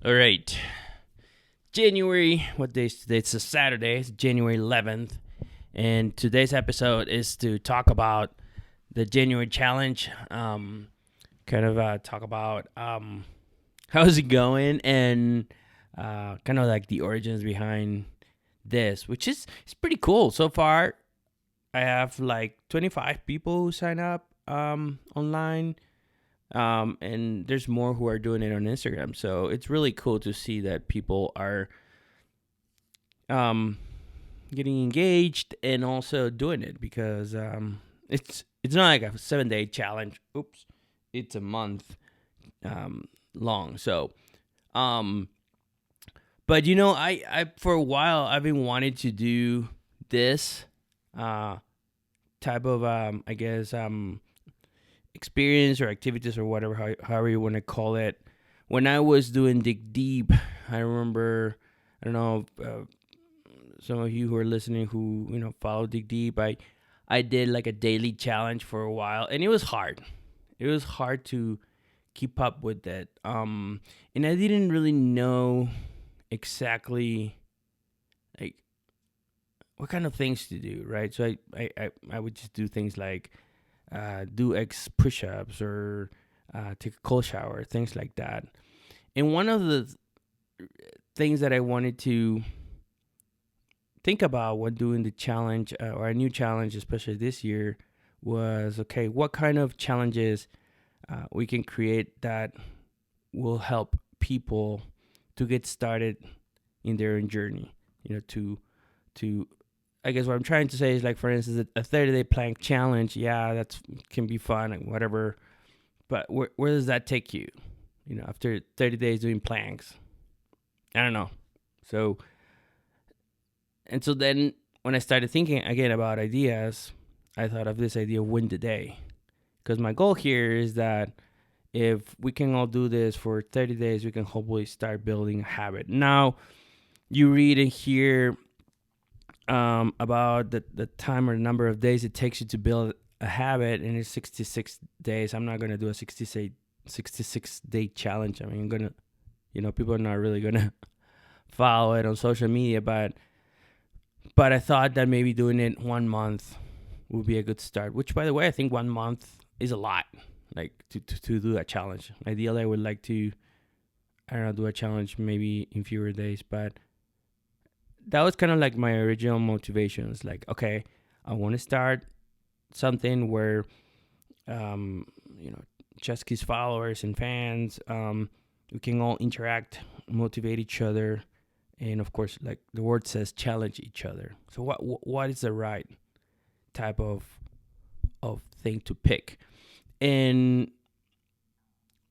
All right. What day is today? It's a Saturday. It's January 11th. And today's episode is to talk about the January challenge. Talk about how's it going and kind of like the origins behind this, which is it's pretty cool. So far, I have like 25 people who sign up online. And there's more who are doing it on Instagram. So it's really cool to see that people are um, getting engaged and also doing it because it's not like a 7 day challenge. Oops, it's a month long. So, um, but I for a while I've been wanting to do this uh, type of I guess experience or activities or whatever, however you want to call it. When I was doing Dig Deep, I remember, I don't know, some of you who are listening who follow Dig Deep. I did like a daily challenge for a while, and it was hard. It was hard to keep up with it, and I didn't really know exactly like what kind of things to do, right? So I would just do things like do X push-ups or take a cold shower, things like that. And one of the things that I wanted to think about when doing the challenge or a new challenge, especially this year, was okay, what kind of challenges we can create that will help people to get started in their own journey. To I guess what I'm trying to say is, like, for instance, a 30-day plank challenge. Yeah, that can be fun and whatever. But where does that take you? After 30 days doing planks, I don't know. So then when I started thinking again about ideas, I thought of this idea of win the day. Because my goal here is that if we can all do this for 30 days, we can hopefully start building a habit. Now, you read and hear about the time or the number of days it takes you to build a habit, and it's 66 days. I'm not going to do a 66 day challenge. I mean, I'm going to, people are not really going to follow it on social media, but I thought that maybe doing it 1 month would be a good start, which, by the way, I think 1 month is a lot, like to do that challenge. Ideally, I would like to, I don't know, do a challenge maybe in fewer days, but that was kind of like my original motivation. It's like, okay, I want to start something where, um, you know, Chaski's followers and fans, we can all interact, motivate each other, and of course, like the word says, challenge each other. So what is the right type of thing to pick? And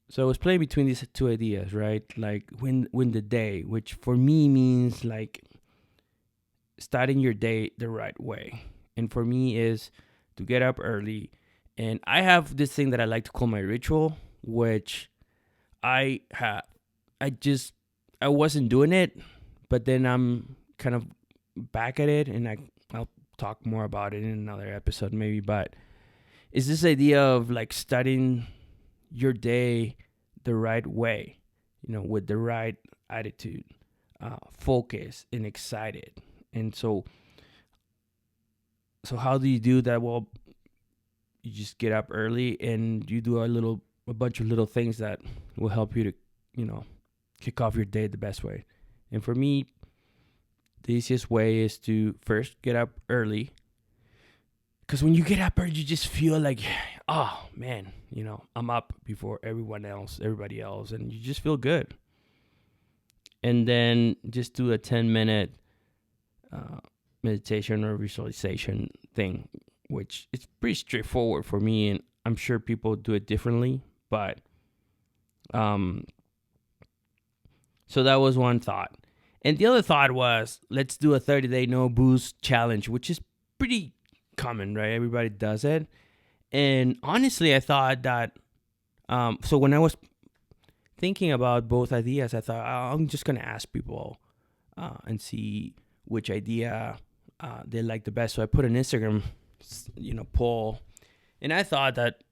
so I was playing between these two ideas, right? Like win the day, which for me means like starting your day the right way. And for me is to get up early. And I have this thing that I like to call my ritual, which I have I wasn't doing it, but then I'm kind of back at it, and I'll talk more about it in another episode maybe. But it's this idea of like starting your day the right way, with the right attitude, focus, and excited. And so how do you do that? Well, you just get up early and you do a bunch of little things that will help you to, kick off your day the best way. And for me, the easiest way is to first get up early. Because when you get up early, you just feel like, oh man, I'm up before everybody else, and you just feel good. And then just do a 10-minute meditation or visualization thing, which is pretty straightforward for me, and I'm sure people do it differently. But so that was one thought. And the other thought was, let's do a 30-day no booze challenge, which is pretty common, right? Everybody does it. And honestly, I thought that, so when I was thinking about both ideas, I thought, I'm just going to ask people and see which idea they like the best. So I put an Instagram, poll. And I thought that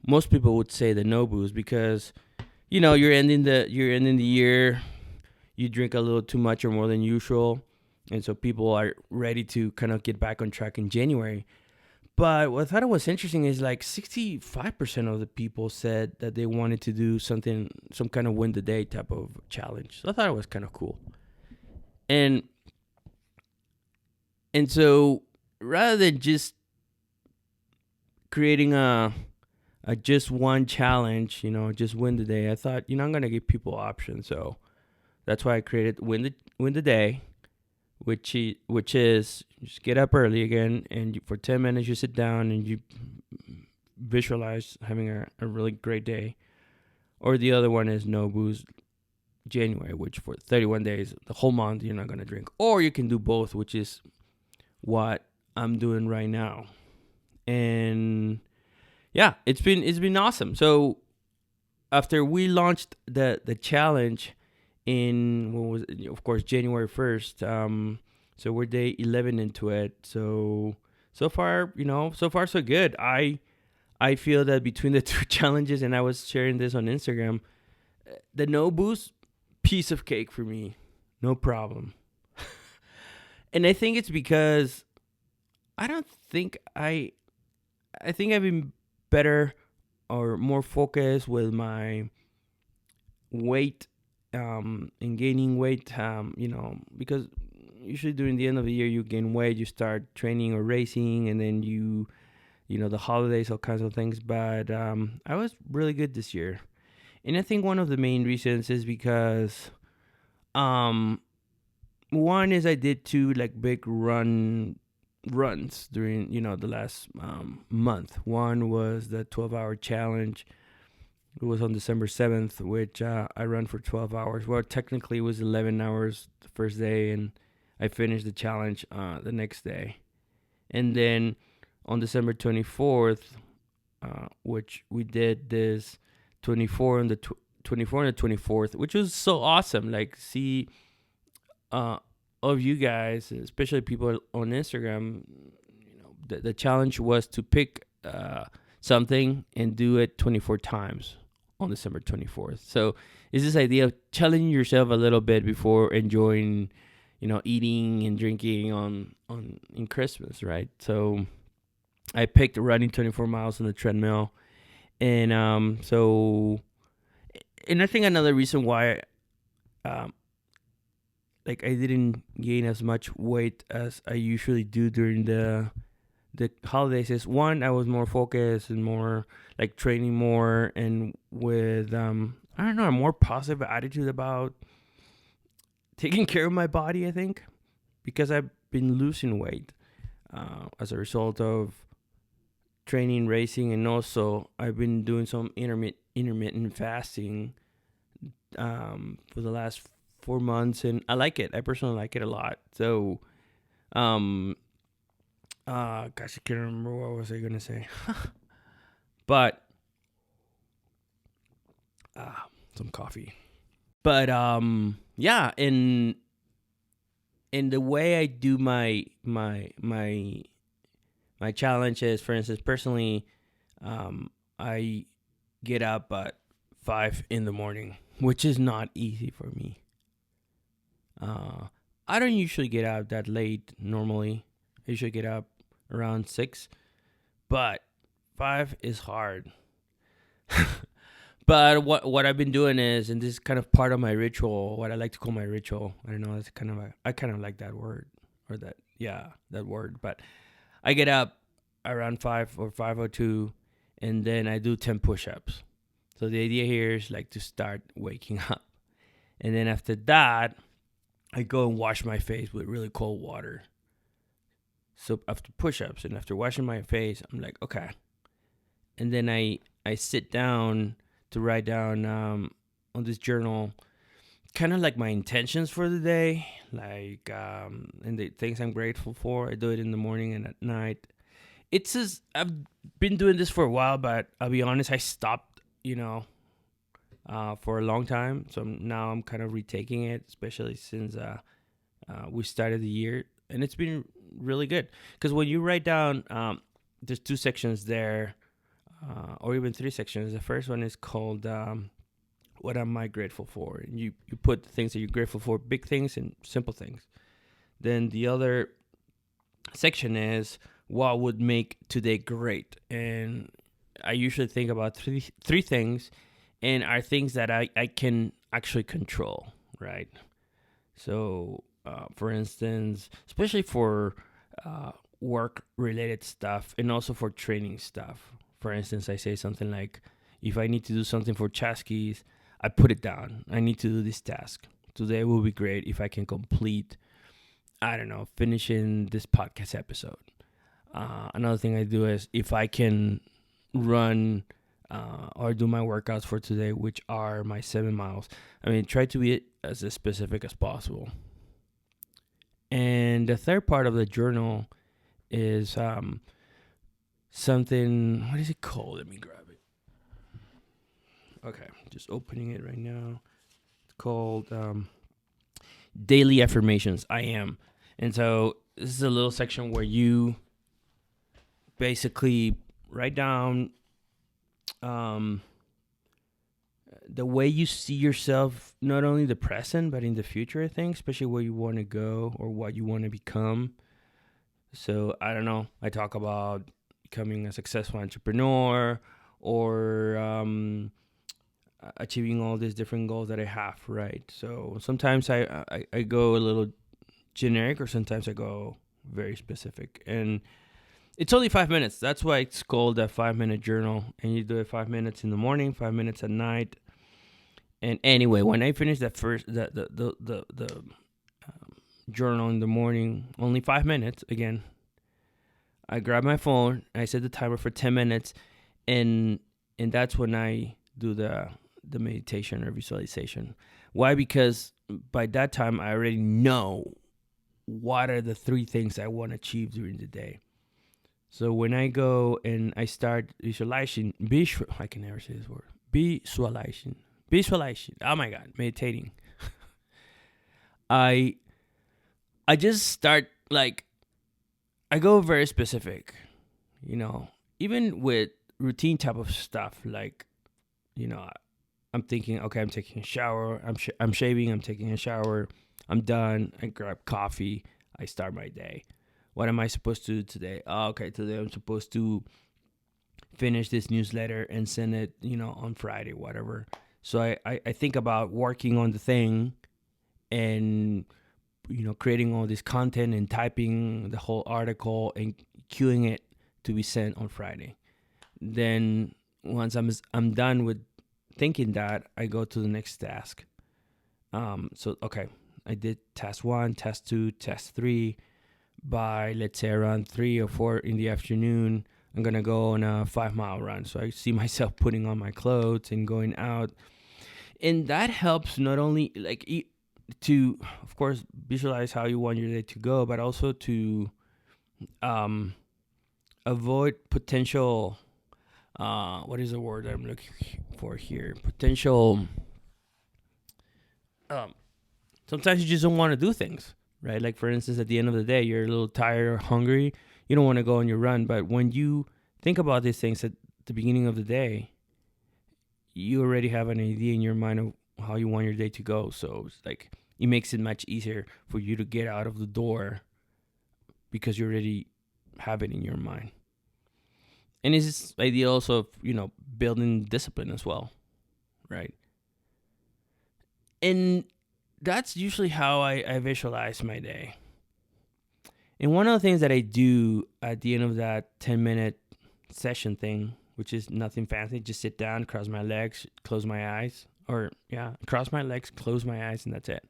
most people would say the no booze because, you're ending the year, you drink a little too much or more than usual, and so people are ready to kind of get back on track in January. But what I thought was interesting is like 65% of the people said that they wanted to do something, some kind of win the day type of challenge. So I thought it was kind of cool. And and so rather than just creating a just one challenge, just win the day, I thought, I'm gonna give people options. So that's why I created win the day, which is just get up early again, and for 10 minutes you sit down and you visualize having a really great day. Or the other one is no booze January, which for 31 days, the whole month, you're not gonna drink. Or you can do both, which is what I'm doing right now. And yeah, it's been awesome. So after we launched the challenge in what was it, of course, January 1st. So we're day 11 into it. So far, so far so good. I feel that between the two challenges, and I was sharing this on Instagram, the no boost, piece of cake for me, no problem. And I think it's because I don't think I think I've been better or more focused with my weight, and gaining weight, because usually during the end of the year you gain weight, you start training or racing, and then the holidays, all kinds of things. But I was really good this year, and I think one of the main reasons is because one is I did two like big runs during the last month. One was the 12-hour challenge. It was on December 7th, which I run for 12 hours. Well, technically it was 11 hours the first day, and I finished the challenge the next day. And then on December 24th, which we did this 24 and the 24 and the 24th, which was so awesome. Like, see of you guys, especially people on Instagram, the challenge was to pick something and do it 24 times on December 24th. So it's this idea of challenging yourself a little bit before enjoying, eating and drinking on in Christmas, right? So I picked running 24 miles on the treadmill, and I think another reason why, like, I didn't gain as much weight as I usually do during the holidays is, one, I was more focused and more like training more, and with I don't know, a more positive attitude about taking care of my body, I think, because I've been losing weight as a result of training, racing, and also I've been doing some intermittent fasting for the last 4 months, and I like it. I personally like it a lot. So gosh, I can't remember what was I gonna say. But some coffee. But yeah, in the way I do my challenges, for instance, personally, I get up at 5 in the morning, which is not easy for me. I don't usually get out that late normally. I usually get up around 6, but 5 is hard. But what I've been doing is, and this is kind of part of my ritual, what I like to call my ritual. I don't know, it's kind of I kind of like that word, or that word. But I get up around 5 or 5:02, and then I do 10 push-ups. So the idea here is like to start waking up, and then after that, I go and wash my face with really cold water. So after push-ups and after washing my face, I'm like, okay. And then I sit down to write down on this journal kind of like my intentions for the day, like and the things I'm grateful for. I do it in the morning and at night. It's just, I've been doing this for a while, but I'll be honest, I stopped, for a long time. So now I'm kind of retaking it, especially since we started the year, and it's been really good. Because when you write down, there's 2 sections there, or even 3 sections. The first one is called what am I grateful for? And you put the things that you're grateful for, big things and simple things. Then the other section is what would make today great. And I usually think about three things, and are things that I can actually control, right? So, for instance, especially for work related stuff and also for training stuff. For instance, I say something like, if I need to do something for Chaski's, I put it down. I need to do this task. Today will be great if I can complete, I don't know, finishing this podcast episode. Another thing I do is if I can run or do my workouts for today, which are my 7 miles. I mean, try to be as specific as possible. And the third part of the journal is something, what is it called? Let me grab it. Okay, just opening it right now. It's called Daily Affirmations. I am. And so this is a little section where you basically write down the way you see yourself, not only the present, but in the future, I think, especially where you want to go or what you want to become. So, I don't know, I talk about becoming a successful entrepreneur or achieving all these different goals that I have, right? So, sometimes I go a little generic, or sometimes I go very specific. And it's only 5 minutes. That's why it's called a 5-minute journal. And you do it 5 minutes in the morning, 5 minutes at night. And anyway, when I finish that first the journal in the morning, only 5 minutes. Again, I grab my phone. I set the timer for 10 minutes, and that's when I do the meditation or visualization. Why? Because by that time I already know what are the 3 things I want to achieve during the day. So when I go and I start visualizing, I can never say this word. Visualizing. Oh my God, meditating. I just start, like, I go very specific, even with routine type of stuff. Like, I'm thinking, okay, I'm taking a shower. I'm shaving. I'm taking a shower. I'm done. I grab coffee. I start my day. What am I supposed to do today? Oh, okay, today I'm supposed to finish this newsletter and send it, on Friday, whatever. So I think about working on the thing and, creating all this content and typing the whole article and queuing it to be sent on Friday. Then once I'm done with thinking that, I go to the next task. So, okay, I did task 1, task 2, task 3. By, let's say, around 3 or 4 in the afternoon, I'm going to go on a 5-mile run. So I see myself putting on my clothes and going out. And that helps not only to, of course, visualize how you want your day to go, but also to avoid potential, what is the word that I'm looking for here? Potential, sometimes you just don't want to do things. Right? Like, for instance, at the end of the day, you're a little tired or hungry. You don't want to go on your run. But when you think about these things at the beginning of the day, you already have an idea in your mind of how you want your day to go. So it's like, it makes it much easier for you to get out of the door because you already have it in your mind. And it's this idea also of, building discipline as well. Right? And that's usually how I visualize my day. And one of the things that I do at the end of that 10-minute session thing, which is nothing fancy, just sit down, cross my legs, close my eyes. Cross my legs, close my eyes, and that's it.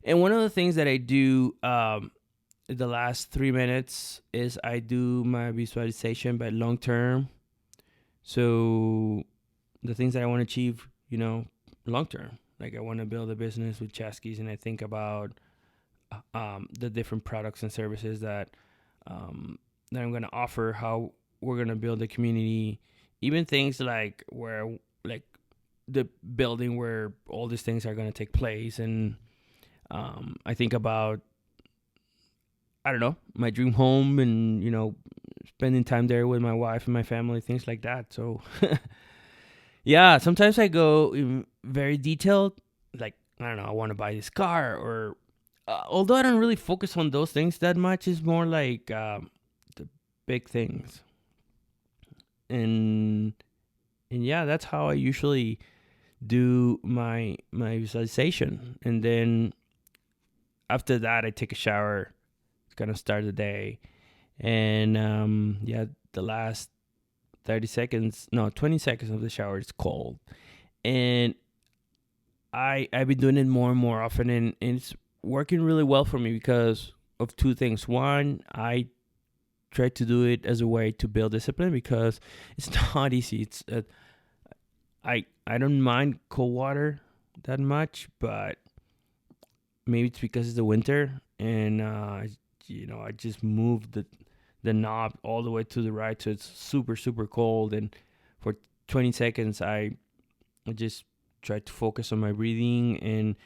And one of the things that I do the last 3 minutes is I do my visualization, but long term. So the things that I want to achieve, long term. Like, I want to build a business with Chaski's, and I think about the different products and services that I'm going to offer, how we're going to build a community, even things like the building where all these things are going to take place. And I think about, I don't know, my dream home and, spending time there with my wife and my family, things like that. So, Yeah, sometimes I go very detailed. Like, I don't know, I want to buy this car, or although I don't really focus on those things that much, it's more like the big things. And yeah, that's how I usually do my visualization. And then after that, I take a shower. It's gonna start the day. And yeah, the last 30 seconds, no, 20 seconds of the shower is cold. And I've been doing it more and more often, and it's working really well for me because of two things. One, I try to do it as a way to build discipline because it's not easy. It's I don't mind cold water that much, but maybe it's because it's the winter, and I just moved the knob all the way to the right, so it's super super cold. And for 20 seconds, I just try to focus on my breathing, and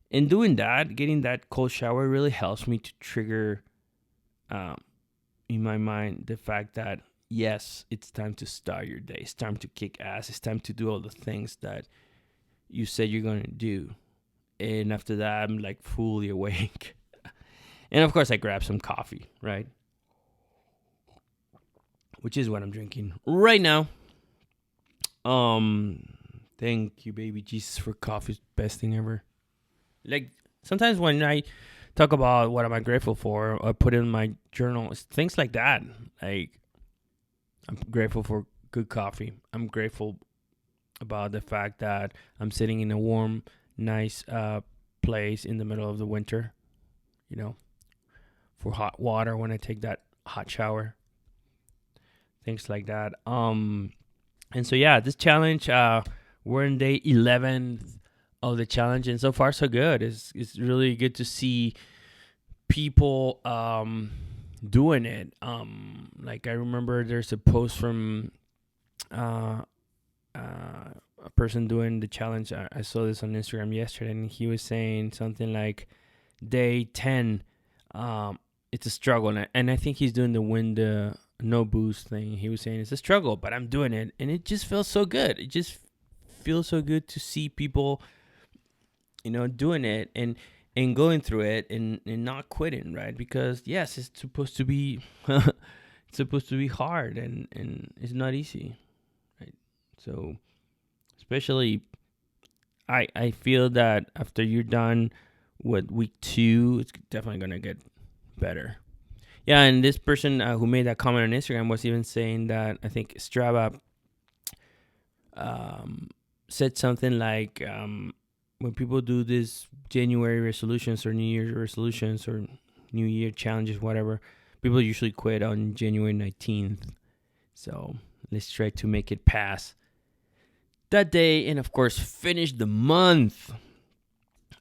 in doing that, getting that cold shower really helps me to trigger um, in my mind the fact that yes, it's time to start your day. It's time to kick ass. It's time to do all the things that you said you're gonna do. And after that, I'm like fully awake. And of course, I grab some coffee, right? Which is what I'm drinking right now. Um, Thank you, baby Jesus, for coffee. Best thing ever. Like sometimes when I talk about what am I grateful for, or put in my journal, it's things like that. Like I'm grateful for good coffee. I'm grateful about the fact that I'm sitting in a warm, nice place in the middle of the winter. You know, for hot water when I take that hot shower. Things like that. And so yeah, this challenge. We're in day 11th of the challenge, and so far so good. It's really good to see people doing it. Like I remember there's a post from uh, a person doing the challenge. I saw this on Instagram yesterday, and he was saying something like day 10, it's a struggle. And I think he's doing the win the no boost thing. He was saying it's a struggle, but I'm doing it, and it just feels so good. It just feels so good to see people, doing it and going through it, and not quitting, right? Because yes, it's supposed to be it's supposed to be hard, and it's not easy, right? So especially I feel that after you're done with week 2, it's definitely gonna get better. Yeah, and this person who made that comment on Instagram was even saying that I think Strava said something like when people do this January resolutions or New Year's resolutions or New Year challenges, whatever, people usually quit on January 19th. So let's try to make it past that day and, of course, finish the month.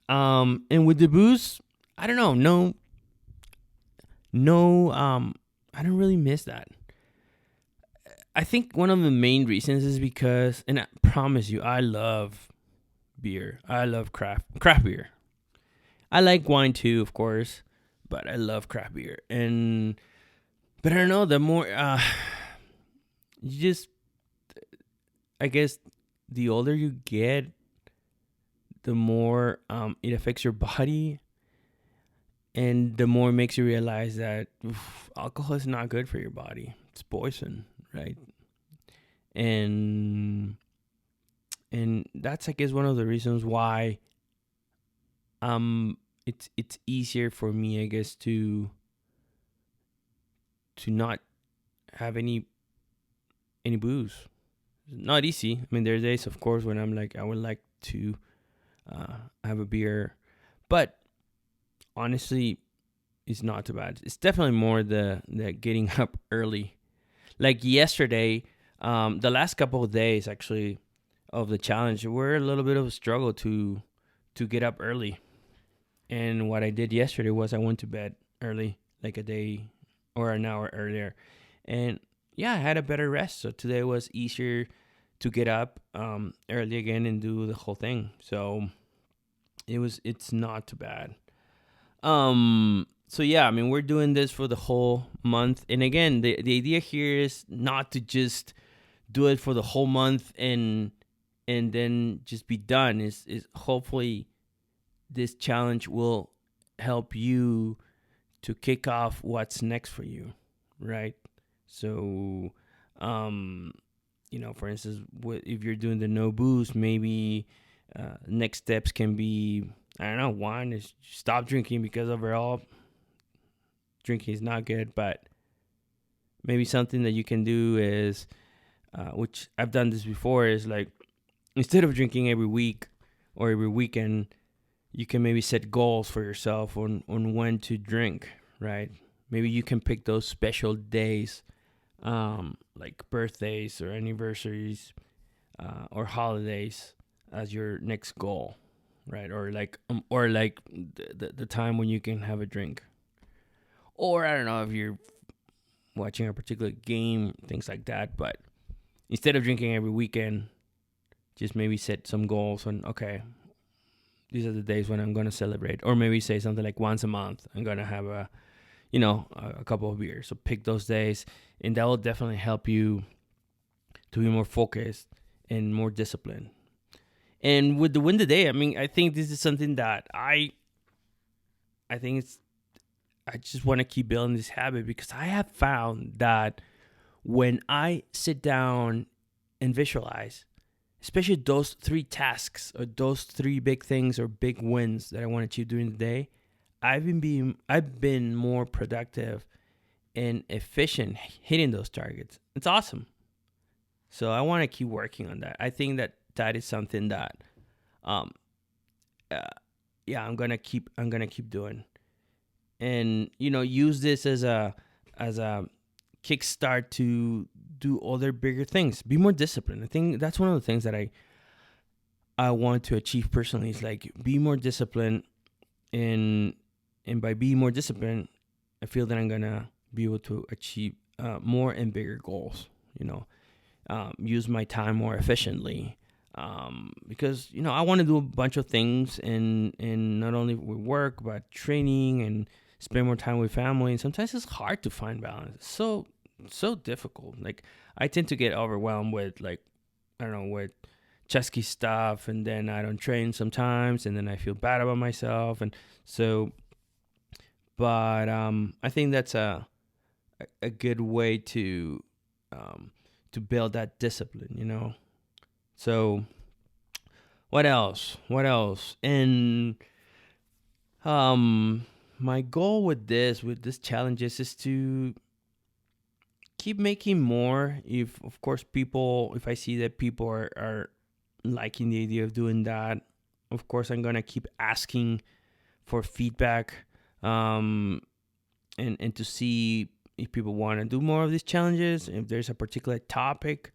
And with the boost, I don't know. I don't really miss that. I think one of the main reasons is because, and I promise you, I love beer. I love craft beer. I like wine too, of course, but I love craft beer. But I don't know, the more you just, I guess, the older you get, the more it affects your body, and the more it makes you realize that alcohol is not good for your body. It's poison, right? And that's, I guess, one of the reasons why it's easier for me, I guess, to not have any booze. Not easy. I mean, there are days, of course, when I'm like, I would like to have a beer, but honestly, it's not too bad. It's definitely more the getting up early. Like yesterday, the last couple of days actually of the challenge were a little bit of a struggle to get up early. And what I did yesterday was I went to bed early, like a day or an hour earlier, and yeah, I had a better rest. So today was easier to get up early again and do the whole thing. So it's not too bad. So yeah, I mean, we're doing this for the whole month. And again, the idea here is not to just do it for the whole month and and then just be done. Is hopefully this challenge will help you to kick off what's next for you, right? So, um, for instance, if you're doing the no booze, maybe next steps can be, I don't know, one is stop drinking, because overall drinking is not good. But maybe something that you can do is, which I've done this before, is like, instead of drinking every week or every weekend, you can maybe set goals for yourself on when to drink, right? Maybe you can pick those special days, like birthdays or anniversaries, or holidays, as your next goal, right? Or like the time when you can have a drink. Or I don't know if you're watching a particular game, things like that. But instead of drinking every weekend, just maybe set some goals on, okay, these are the days when I'm going to celebrate. Or maybe say something like once a month, I'm going to have a couple of beers. So pick those days, and that will definitely help you to be more focused and more disciplined. And with the win the day, I mean, I think this is something that I just want to keep building this habit, because I have found that when I sit down and visualize, especially those 3 tasks or those 3 big things or big wins that I want to achieve during the day, I've been more productive and efficient hitting those targets. It's awesome. So I want to keep working on that. I think that is something that, I'm gonna keep doing, and use this as a kickstart to do other bigger things. Be more disciplined. I think that's one of the things that I want to achieve personally, is like be more disciplined, and by being more disciplined, I feel that I'm gonna be able to achieve more and bigger goals. Use my time more efficiently, because I want to do a bunch of things, and not only with work but training, and spend more time with family. And sometimes it's hard to find balance. It's so difficult. Like, I tend to get overwhelmed with, like, I don't know, with Chaski stuff, and then I don't train sometimes, and then I feel bad about myself. And so, but I think that's a good way to build that discipline. So what else? And my goal with this challenges is to keep making more. If I see that people are liking the idea of doing that, of course I'm gonna keep asking for feedback, and to see if people want to do more of these challenges, if there's a particular topic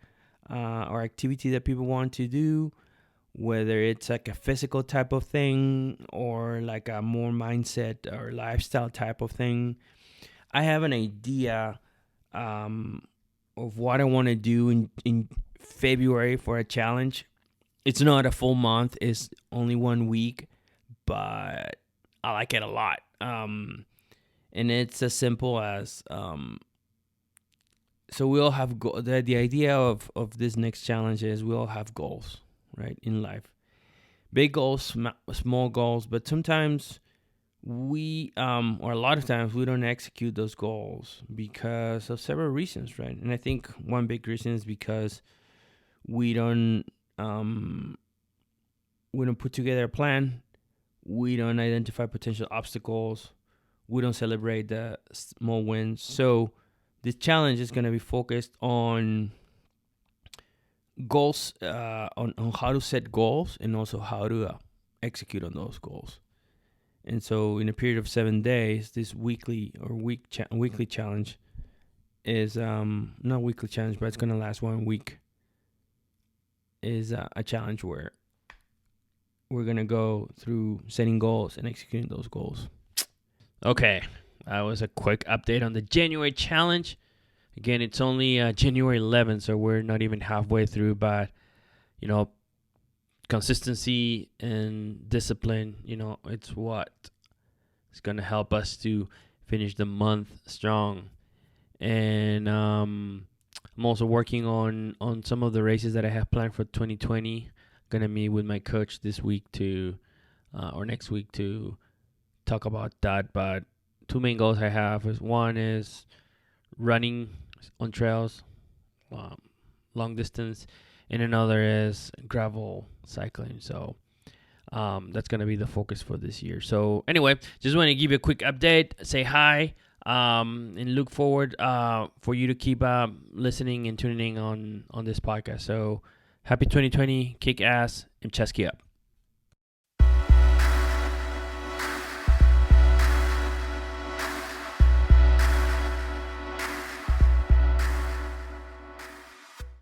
or activity that people want to do, whether it's like a physical type of thing or like a more mindset or lifestyle type of thing. I have an idea of what I want to do in February for a challenge. It's not a full month, it's only 1 week, but I like it a lot. And it's as simple as, so we all have the idea of this next challenge is we all have goals, right, in life. Big goals, small goals, but sometimes or a lot of times we don't execute those goals because of several reasons, right? And I think one big reason is because we don't put together a plan. We don't identify potential obstacles. We don't celebrate the small wins. So this challenge is going to be focused on goals, on how to set goals, and also how to execute on those goals. And so in a period of 7 days, this weekly challenge is, not weekly challenge, but it's going to last 1 week, is a challenge where we're going to go through setting goals and executing those goals. Okay, that was a quick update on the January challenge. Again, it's only January 11th, so we're not even halfway through, but, consistency and discipline, it's what is going to help us to finish the month strong. And I'm also working on some of the races that I have planned for 2020. gonna meet with my coach this week or next week to talk about that. But two main goals I have is one is running on trails, long distance, and another is gravel cycling. So that's going to be the focus for this year. So anyway, just want to give you a quick update, say hi, and look forward for you to keep listening and tuning in on this podcast. So happy 2020, kick ass, and Chaski up.